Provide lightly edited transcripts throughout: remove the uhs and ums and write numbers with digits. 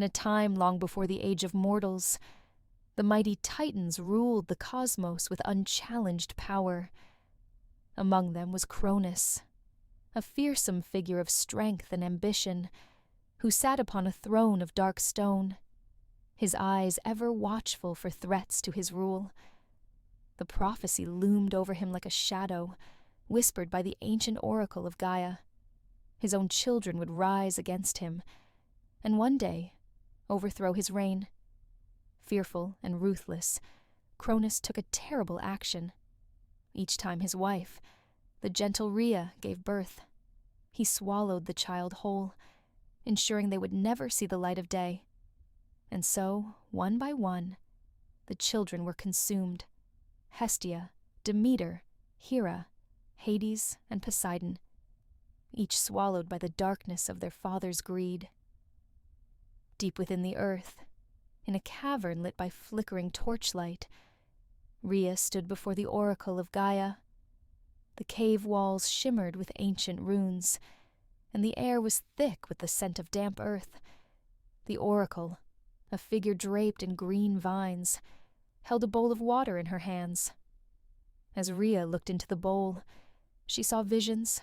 In a time long before the age of mortals, the mighty Titans ruled the cosmos with unchallenged power. Among them was Cronus, a fearsome figure of strength and ambition, who sat upon a throne of dark stone, his eyes ever watchful for threats to his rule. The prophecy loomed over him like a shadow, whispered by the ancient oracle of Gaia. His own children would rise against him, and one day overthrow his reign. Fearful and ruthless, Cronus took a terrible action. Each time his wife, the gentle Rhea, gave birth, he swallowed the child whole, ensuring they would never see the light of day. And so, one by one, the children were consumed. Hestia, Demeter, Hera, Hades, and Poseidon, each swallowed by the darkness of their father's greed. Deep within the earth, in a cavern lit by flickering torchlight, Rhea stood before the oracle of Gaia. The cave walls shimmered with ancient runes, and the air was thick with the scent of damp earth. The oracle, a figure draped in green vines, held a bowl of water in her hands. As Rhea looked into the bowl, she saw visions,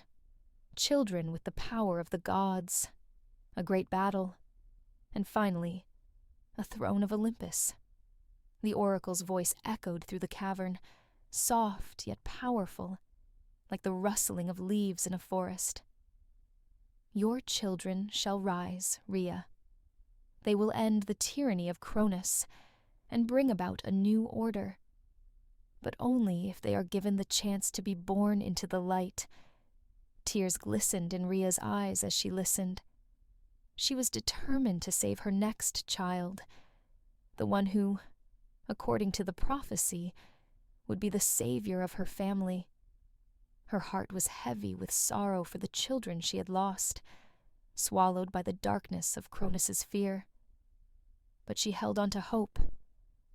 children with the power of the gods, a great battle, and finally, a throne of Olympus. The oracle's voice echoed through the cavern, soft yet powerful, like the rustling of leaves in a forest. Your children shall rise, Rhea. They will end the tyranny of Cronus and bring about a new order, but only if they are given the chance to be born into the light. Tears glistened in Rhea's eyes as she listened. She was determined to save her next child, the one who, according to the prophecy, would be the savior of her family. Her heart was heavy with sorrow for the children she had lost, swallowed by the darkness of Cronus's fear. But she held on to hope,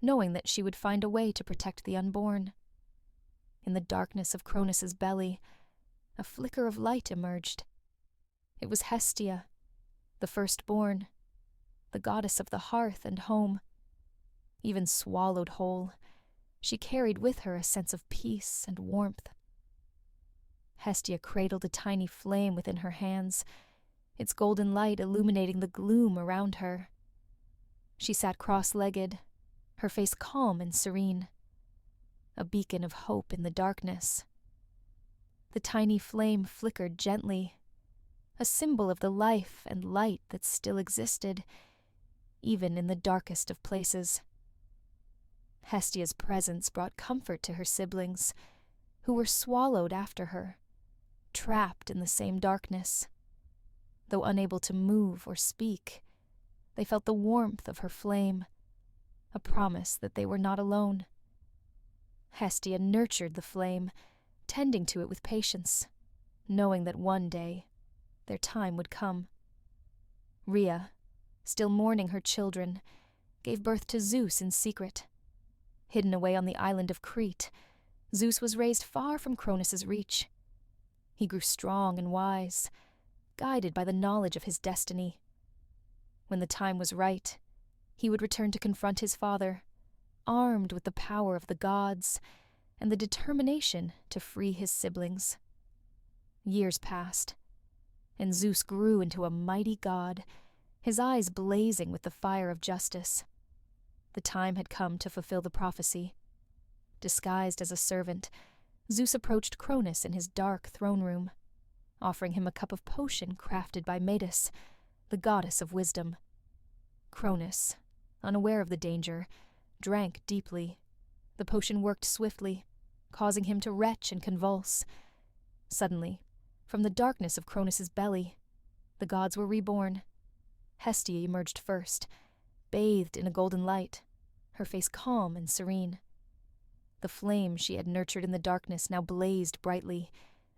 knowing that she would find a way to protect the unborn. In the darkness of Cronus's belly, a flicker of light emerged. It was Hestia, the firstborn, the goddess of the hearth and home. Even swallowed whole, she carried with her a sense of peace and warmth. Hestia cradled a tiny flame within her hands, its golden light illuminating the gloom around her. She sat cross-legged, her face calm and serene, a beacon of hope in the darkness. The tiny flame flickered gently, a symbol of the life and light that still existed, even in the darkest of places. Hestia's presence brought comfort to her siblings, who were swallowed after her, trapped in the same darkness. Though unable to move or speak, they felt the warmth of her flame, a promise that they were not alone. Hestia nurtured the flame, tending to it with patience, knowing that one day their time would come. Rhea, still mourning her children, gave birth to Zeus in secret. Hidden away on the island of Crete, Zeus was raised far from Cronus's reach. He grew strong and wise, guided by the knowledge of his destiny. When the time was right, he would return to confront his father, armed with the power of the gods and the determination to free his siblings. Years passed, and Zeus grew into a mighty god, his eyes blazing with the fire of justice. The time had come to fulfill the prophecy. Disguised as a servant, Zeus approached Cronus in his dark throne room, offering him a cup of potion crafted by Metis, the goddess of wisdom. Cronus, unaware of the danger, drank deeply. The potion worked swiftly, causing him to retch and convulse. Suddenly, from the darkness of Cronus's belly, the gods were reborn. Hestia emerged first, bathed in a golden light, her face calm and serene. The flame she had nurtured in the darkness now blazed brightly,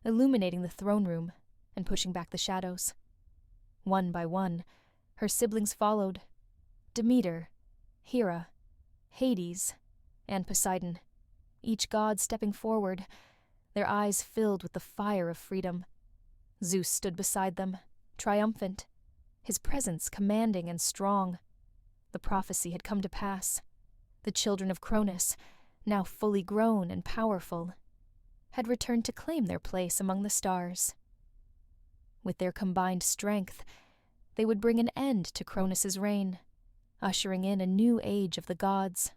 illuminating the throne room and pushing back the shadows. One by one, her siblings followed: Demeter, Hera, Hades, and Poseidon, each god stepping forward, their eyes filled with the fire of freedom. Zeus stood beside them, triumphant, his presence commanding and strong. The prophecy had come to pass. The children of Cronus, now fully grown and powerful, had returned to claim their place among the stars. With their combined strength, they would bring an end to Cronus's reign, ushering in a new age of the gods.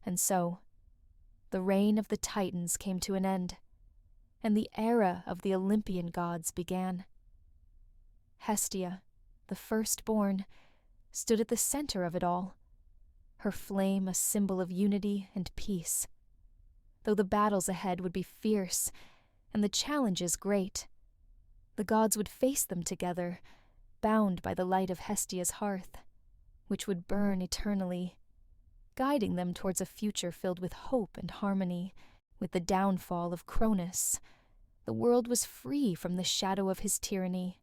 And so, the reign of the Titans came to an end, and the era of the Olympian gods began. Hestia, the firstborn, stood at the center of it all, her flame a symbol of unity and peace. Though the battles ahead would be fierce and the challenges great, the gods would face them together, bound by the light of Hestia's hearth, which would burn eternally, guiding them towards a future filled with hope and harmony. With the downfall of Cronus, the world was free from the shadow of his tyranny.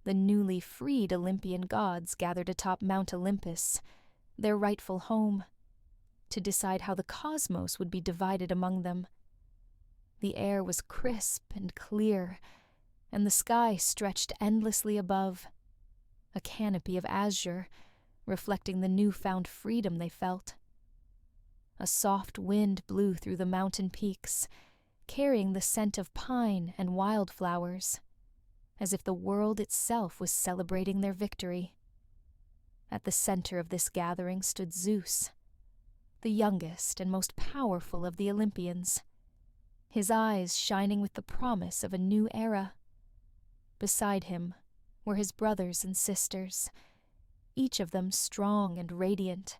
The newly freed Olympian gods gathered atop Mount Olympus, their rightful home, to decide how the cosmos would be divided among them. The air was crisp and clear, and the sky stretched endlessly above, a canopy of azure, reflecting the newfound freedom they felt. A soft wind blew through the mountain peaks, carrying the scent of pine and wildflowers, as if the world itself was celebrating their victory. At the center of this gathering stood Zeus, the youngest and most powerful of the Olympians, his eyes shining with the promise of a new era. Beside him were his brothers and sisters, each of them strong and radiant,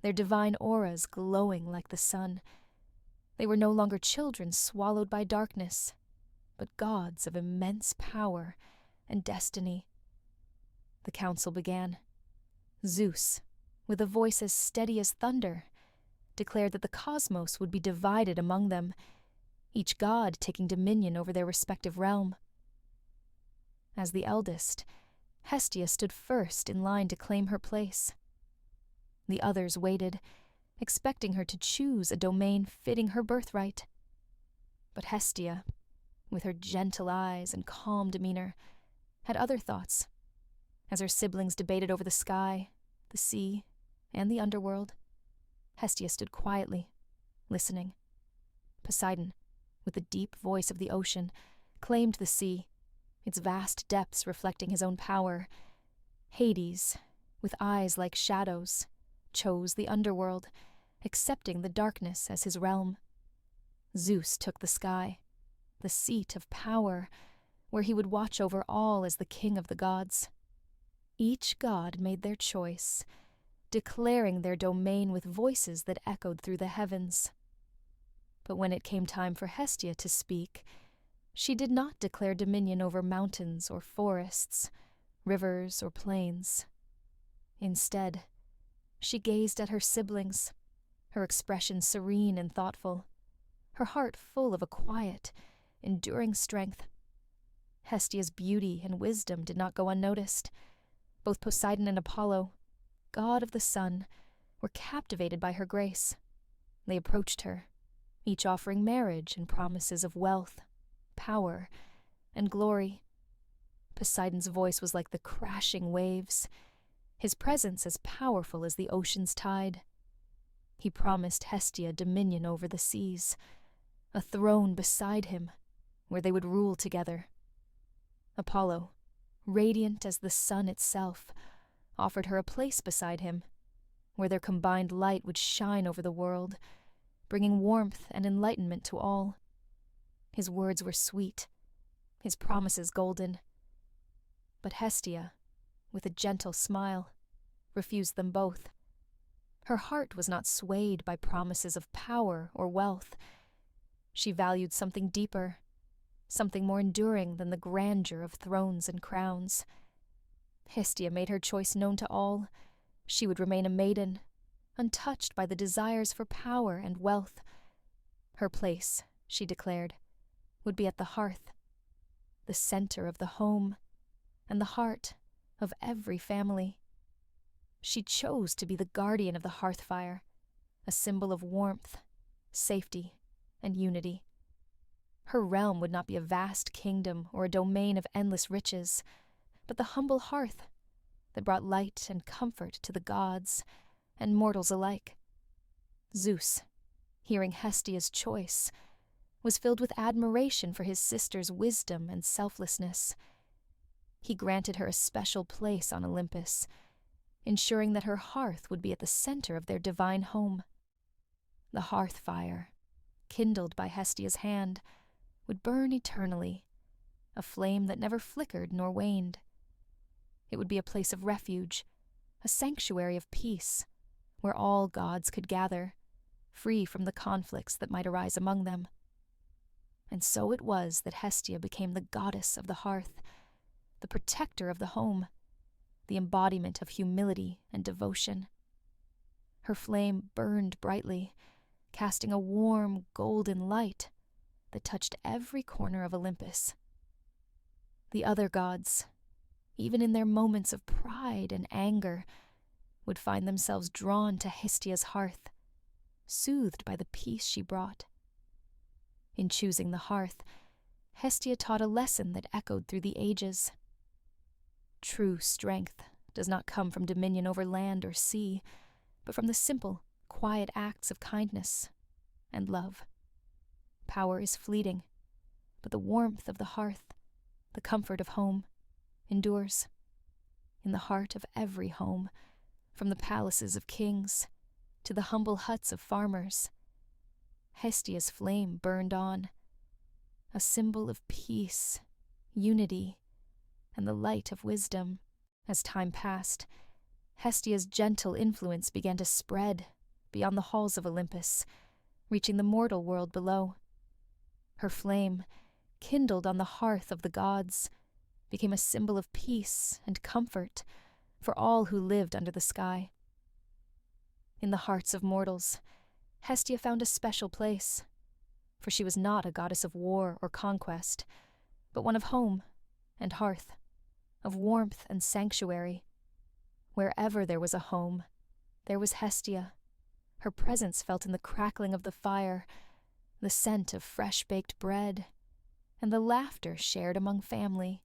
their divine auras glowing like the sun. They were no longer children swallowed by darkness, but gods of immense power and destiny. The council began. Zeus, with a voice as steady as thunder, declared that the cosmos would be divided among them, each god taking dominion over their respective realm. As the eldest, Hestia stood first in line to claim her place. The others waited, expecting her to choose a domain fitting her birthright. But Hestia, with her gentle eyes and calm demeanor, had other thoughts. As her siblings debated over the sky, the sea, and the underworld, Hestia stood quietly, listening. Poseidon, with the deep voice of the ocean, claimed the sea, its vast depths reflecting his own power. Hades, with eyes like shadows, chose the underworld, accepting the darkness as his realm. Zeus took the sky, the seat of power, where he would watch over all as the king of the gods. Each god made their choice, declaring their domain with voices that echoed through the heavens. But when it came time for Hestia to speak, she did not declare dominion over mountains or forests, rivers or plains. Instead, she gazed at her siblings, her expression serene and thoughtful, her heart full of a quiet, enduring strength. Hestia's beauty and wisdom did not go unnoticed. Both Poseidon and Apollo, god of the sun, were captivated by her grace. They approached her, each offering marriage and promises of wealth, power, and glory. Poseidon's voice was like the crashing waves, his presence as powerful as the ocean's tide. He promised Hestia dominion over the seas, a throne beside him, where they would rule together. Apollo, radiant as the sun itself, offered her a place beside him, where their combined light would shine over the world, bringing warmth and enlightenment to all. His words were sweet, his promises golden. But Hestia, with a gentle smile, refused them both. Her heart was not swayed by promises of power or wealth. She valued something deeper, something more enduring than the grandeur of thrones and crowns. Hestia made her choice known to all. She would remain a maiden, untouched by the desires for power and wealth. Her place, she declared, would be at the hearth, the center of the home, and the heart of every family. She chose to be the guardian of the hearth fire, a symbol of warmth, safety, and unity. Her realm would not be a vast kingdom or a domain of endless riches, but the humble hearth, that brought light and comfort to the gods and mortals alike. Zeus, hearing Hestia's choice, was filled with admiration for his sister's wisdom and selflessness. He granted her a special place on Olympus, ensuring that her hearth would be at the center of their divine home. The hearth fire, kindled by Hestia's hand, would burn eternally, a flame that never flickered nor waned. It would be a place of refuge, a sanctuary of peace, where all gods could gather, free from the conflicts that might arise among them. And so it was that Hestia became the goddess of the hearth, the protector of the home, the embodiment of humility and devotion. Her flame burned brightly, casting a warm, golden light that touched every corner of Olympus. The other gods, even in their moments of pride and anger, would find themselves drawn to Hestia's hearth, soothed by the peace she brought. In choosing the hearth, Hestia taught a lesson that echoed through the ages. True strength does not come from dominion over land or sea, but from the simple, quiet acts of kindness and love. Power is fleeting, but the warmth of the hearth, the comfort of home, endures. In the heart of every home, from the palaces of kings to the humble huts of farmers, Hestia's flame burned on, a symbol of peace, unity, and the light of wisdom. As time passed, Hestia's gentle influence began to spread beyond the halls of Olympus, reaching the mortal world below. Her flame, kindled on the hearth of the gods, became a symbol of peace and comfort for all who lived under the sky. In the hearts of mortals, Hestia found a special place, for she was not a goddess of war or conquest, but one of home and hearth, of warmth and sanctuary. Wherever there was a home, there was Hestia, her presence felt in the crackling of the fire, the scent of fresh-baked bread, and the laughter shared among family.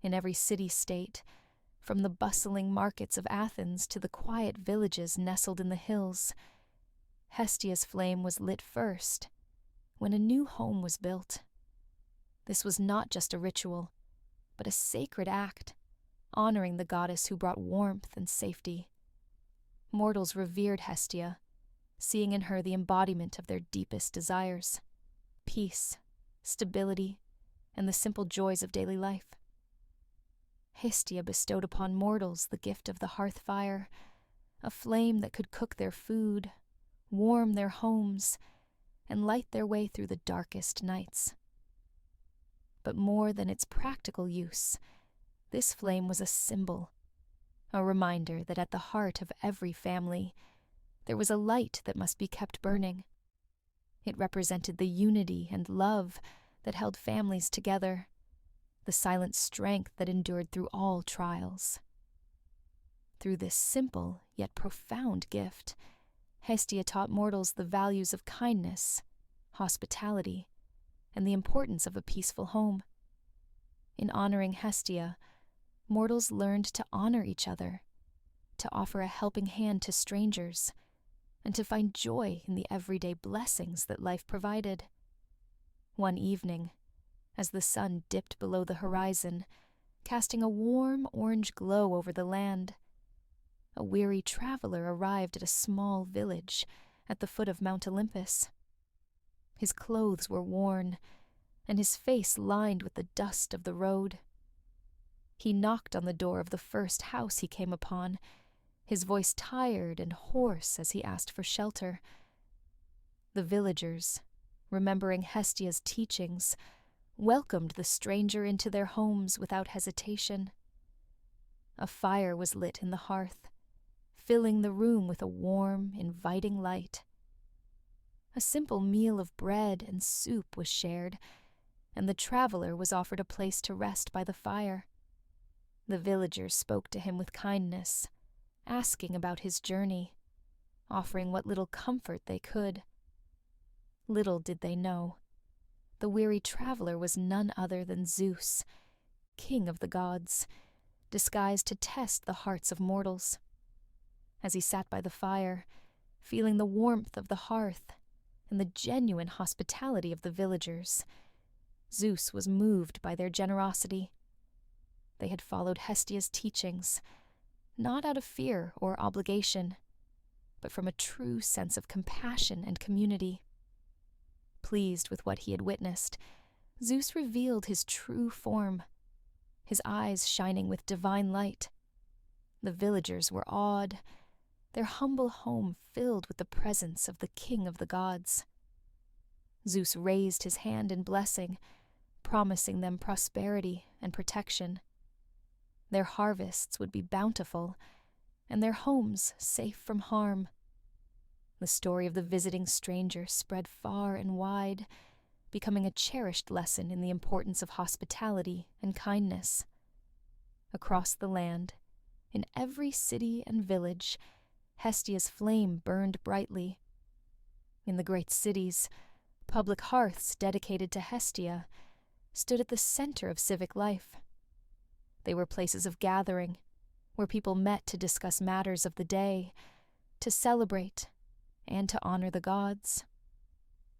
In every city-state, from the bustling markets of Athens to the quiet villages nestled in the hills, Hestia's flame was lit first, when a new home was built. This was not just a ritual, but a sacred act, honoring the goddess who brought warmth and safety. Mortals revered Hestia, seeing in her the embodiment of their deepest desires: peace, stability, and the simple joys of daily life. Hestia bestowed upon mortals the gift of the hearth fire, a flame that could cook their food, warm their homes, and light their way through the darkest nights. But more than its practical use, this flame was a symbol, a reminder that at the heart of every family there was a light that must be kept burning. It represented the unity and love that held families together, the silent strength that endured through all trials. Through this simple yet profound gift, Hestia taught mortals the values of kindness, hospitality, and the importance of a peaceful home. In honoring Hestia, mortals learned to honor each other, to offer a helping hand to strangers, and to find joy in the everyday blessings that life provided. One evening, as the sun dipped below the horizon, casting a warm orange glow over the land, a weary traveler arrived at a small village at the foot of Mount Olympus. His clothes were worn, and his face lined with the dust of the road. He knocked on the door of the first house he came upon, his voice tired and hoarse as he asked for shelter. The villagers, remembering Hestia's teachings, welcomed the stranger into their homes without hesitation. A fire was lit in the hearth, filling the room with a warm, inviting light. A simple meal of bread and soup was shared, and the traveler was offered a place to rest by the fire. The villagers spoke to him with kindness, asking about his journey, offering what little comfort they could. Little did they know, the weary traveler was none other than Zeus, king of the gods, disguised to test the hearts of mortals. As he sat by the fire, feeling the warmth of the hearth and the genuine hospitality of the villagers, Zeus was moved by their generosity. They had followed Hestia's teachings, not out of fear or obligation, but from a true sense of compassion and community. Pleased with what he had witnessed, Zeus revealed his true form, his eyes shining with divine light. The villagers were awed, their humble home filled with the presence of the king of the gods. Zeus raised his hand in blessing, promising them prosperity and protection. Their harvests would be bountiful, and their homes safe from harm. The story of the visiting stranger spread far and wide, becoming a cherished lesson in the importance of hospitality and kindness. Across the land, in every city and village, Hestia's flame burned brightly. In the great cities, public hearths dedicated to Hestia stood at the center of civic life. They were places of gathering, where people met to discuss matters of the day, to celebrate, and to honor the gods.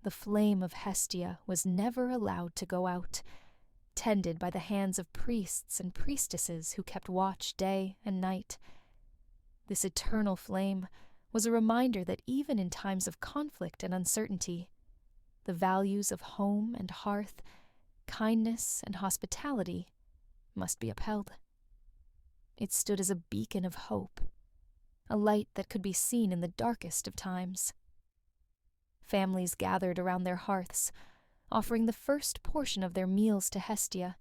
The flame of Hestia was never allowed to go out, tended by the hands of priests and priestesses who kept watch day and night. This eternal flame was a reminder that even in times of conflict and uncertainty, the values of home and hearth, kindness and hospitality must be upheld. It stood as a beacon of hope, a light that could be seen in the darkest of times. Families gathered around their hearths, offering the first portion of their meals to Hestia,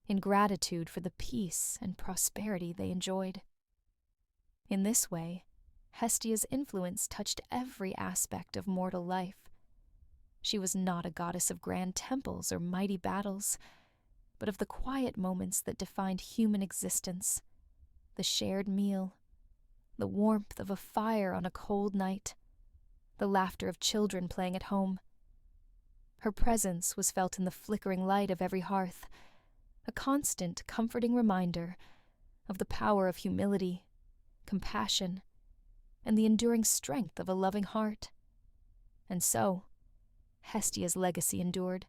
in gratitude for the peace and prosperity they enjoyed. In this way, Hestia's influence touched every aspect of mortal life. She was not a goddess of grand temples or mighty battles, but of the quiet moments that defined human existence, the shared meal, the warmth of a fire on a cold night, the laughter of children playing at home. Her presence was felt in the flickering light of every hearth, a constant, comforting reminder of the power of humility, compassion, and the enduring strength of a loving heart. And so, Hestia's legacy endured,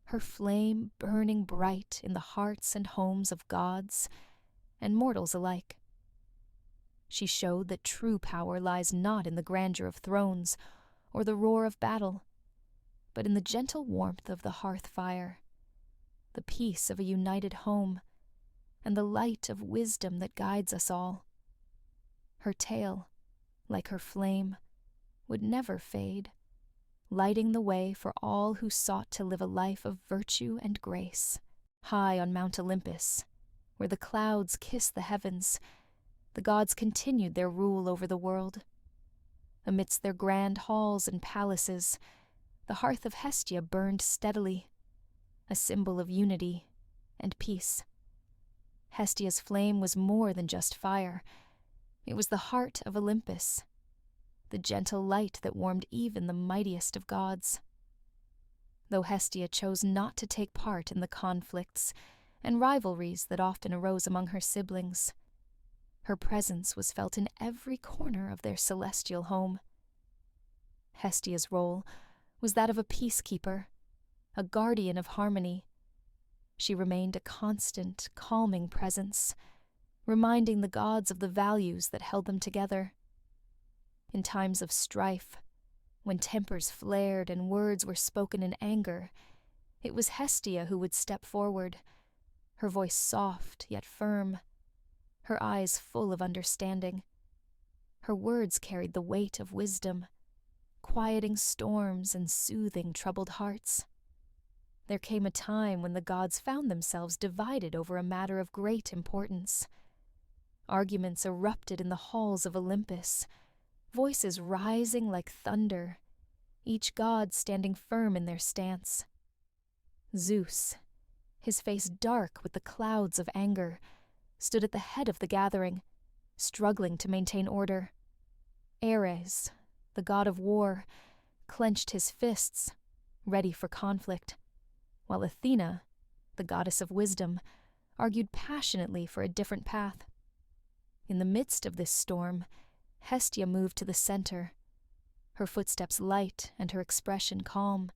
her flame burning bright in the hearts and homes of gods and mortals alike. She showed that true power lies not in the grandeur of thrones or the roar of battle, but in the gentle warmth of the hearth fire, the peace of a united home, and the light of wisdom that guides us all. Her tale, like her flame, would never fade, lighting the way for all who sought to live a life of virtue and grace. High on Mount Olympus, where the clouds kiss the heavens, the gods continued their rule over the world. Amidst their grand halls and palaces, the hearth of Hestia burned steadily, a symbol of unity and peace. Hestia's flame was more than just fire. It was the heart of Olympus, the gentle light that warmed even the mightiest of gods. Though Hestia chose not to take part in the conflicts and rivalries that often arose among her siblings, her presence was felt in every corner of their celestial home. Hestia's role was that of a peacekeeper, a guardian of harmony. She remained a constant, calming presence, reminding the gods of the values that held them together. In times of strife, when tempers flared and words were spoken in anger, it was Hestia who would step forward, her voice soft yet firm, her eyes full of understanding. Her words carried the weight of wisdom, quieting storms and soothing troubled hearts. There came a time when the gods found themselves divided over a matter of great importance. Arguments erupted in the halls of Olympus, voices rising like thunder, each god standing firm in their stance. Zeus, his face dark with the clouds of anger, stood at the head of the gathering, struggling to maintain order. Ares, the god of war, clenched his fists, ready for conflict, while Athena, the goddess of wisdom, argued passionately for a different path. In the midst of this storm, Hestia moved to the center, her footsteps light and her expression calm.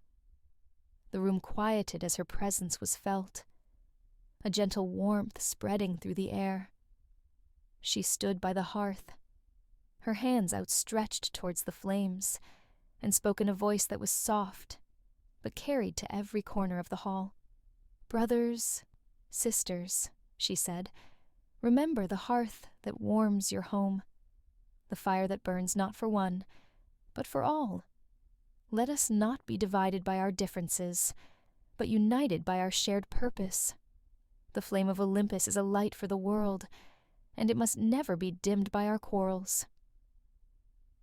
The room quieted as her presence was felt, a gentle warmth spreading through the air. She stood by the hearth, her hands outstretched towards the flames, and spoke in a voice that was soft, but carried to every corner of the hall. "Brothers, sisters," she said, "remember the hearth that warms your home, the fire that burns not for one, but for all. Let us not be divided by our differences, but united by our shared purpose. The flame of Olympus is a light for the world, and it must never be dimmed by our quarrels."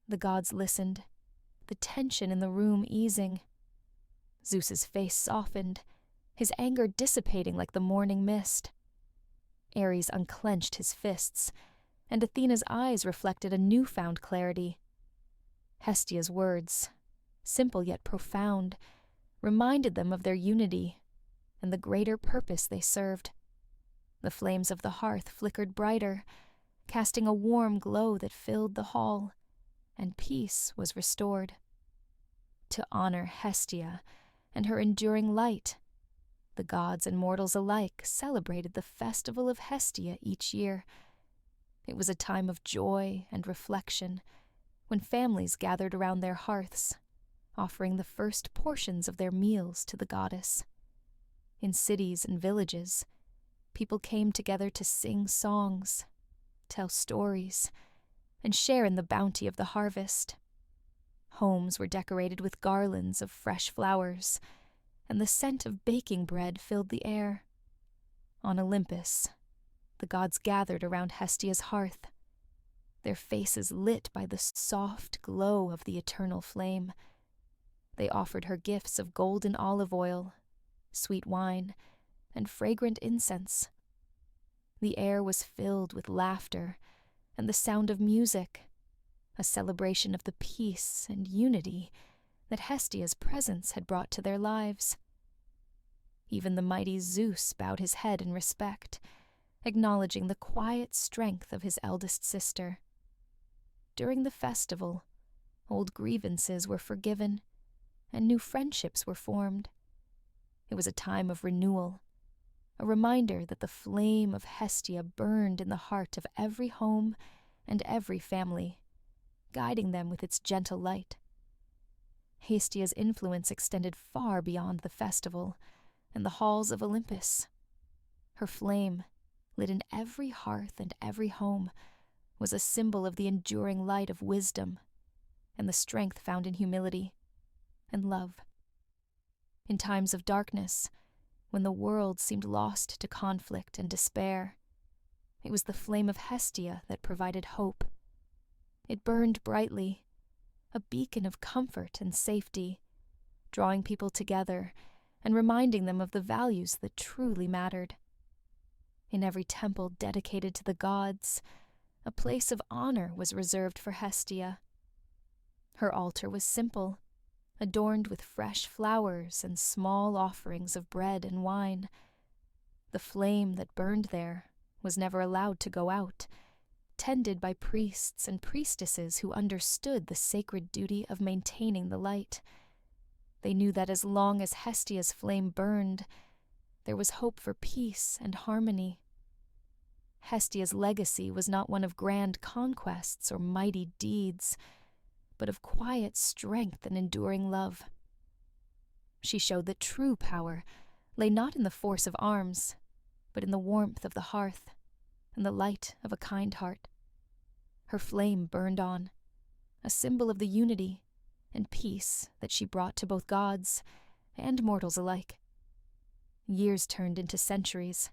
The gods listened, the tension in the room easing. Zeus's face softened, his anger dissipating like the morning mist. Ares unclenched his fists, and Athena's eyes reflected a newfound clarity. Hestia's words, simple yet profound, reminded them of their unity and the greater purpose they served. The flames of the hearth flickered brighter, casting a warm glow that filled the hall, and peace was restored. To honor Hestia and her enduring light, the gods and mortals alike celebrated the festival of Hestia each year. It was a time of joy and reflection, when families gathered around their hearths, offering the first portions of their meals to the goddess. In cities and villages, people came together to sing songs, tell stories, and share in the bounty of the harvest. Homes were decorated with garlands of fresh flowers, and the scent of baking bread filled the air. On Olympus, the gods gathered around Hestia's hearth, their faces lit by the soft glow of the eternal flame. They offered her gifts of golden olive oil, sweet wine, and fragrant incense. The air was filled with laughter and the sound of music, a celebration of the peace and unity that Hestia's presence had brought to their lives. Even the mighty Zeus bowed his head in respect, acknowledging the quiet strength of his eldest sister. During the festival, old grievances were forgiven, and new friendships were formed. It was a time of renewal, a reminder that the flame of Hestia burned in the heart of every home and every family, guiding them with its gentle light. Hestia's influence extended far beyond the festival and the halls of Olympus. Her flame, lit in every hearth and every home, was a symbol of the enduring light of wisdom and the strength found in humility and love. In times of darkness, when the world seemed lost to conflict and despair, it was the flame of Hestia that provided hope. It burned brightly, a beacon of comfort and safety, drawing people together and reminding them of the values that truly mattered. In every temple dedicated to the gods, a place of honor was reserved for Hestia. Her altar was simple, adorned with fresh flowers and small offerings of bread and wine. The flame that burned there was never allowed to go out, tended by priests and priestesses who understood the sacred duty of maintaining the light. They knew that as long as Hestia's flame burned, there was hope for peace and harmony. Hestia's legacy was not one of grand conquests or mighty deeds, but of quiet strength and enduring love. She showed that true power lay not in the force of arms, but in the warmth of the hearth and the light of a kind heart. Her flame burned on, a symbol of the unity and peace that she brought to both gods and mortals alike. Years turned into centuries,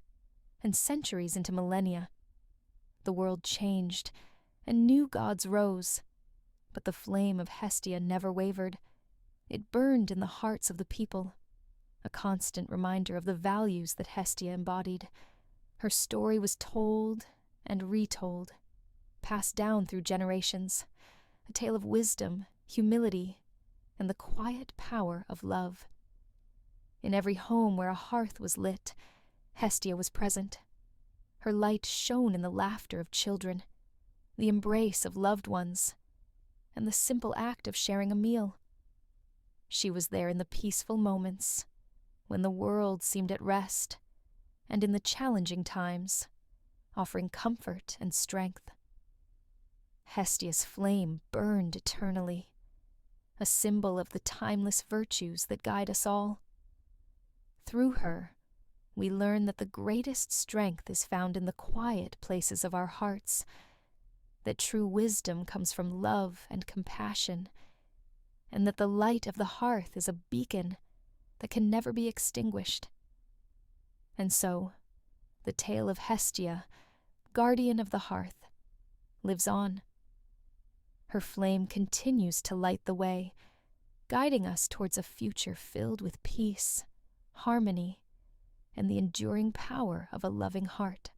and centuries into millennia. The world changed, and new gods rose, but the flame of Hestia never wavered. It burned in the hearts of the people, a constant reminder of the values that Hestia embodied. Her story was told and retold, passed down through generations, a tale of wisdom, humility, and the quiet power of love. In every home where a hearth was lit, Hestia was present, Her light shone in the laughter of children, the embrace of loved ones, and the simple act of sharing a meal. She was there in the peaceful moments, when the world seemed at rest, and in the challenging times, offering comfort and strength. Hestia's flame burned eternally, a symbol of the timeless virtues that guide us all. Through her, we learn that the greatest strength is found in the quiet places of our hearts, that true wisdom comes from love and compassion, and that the light of the hearth is a beacon that can never be extinguished. And so, the tale of Hestia, guardian of the hearth, lives on. Her flame continues to light the way, guiding us towards a future filled with peace, harmony, and the enduring power of a loving heart.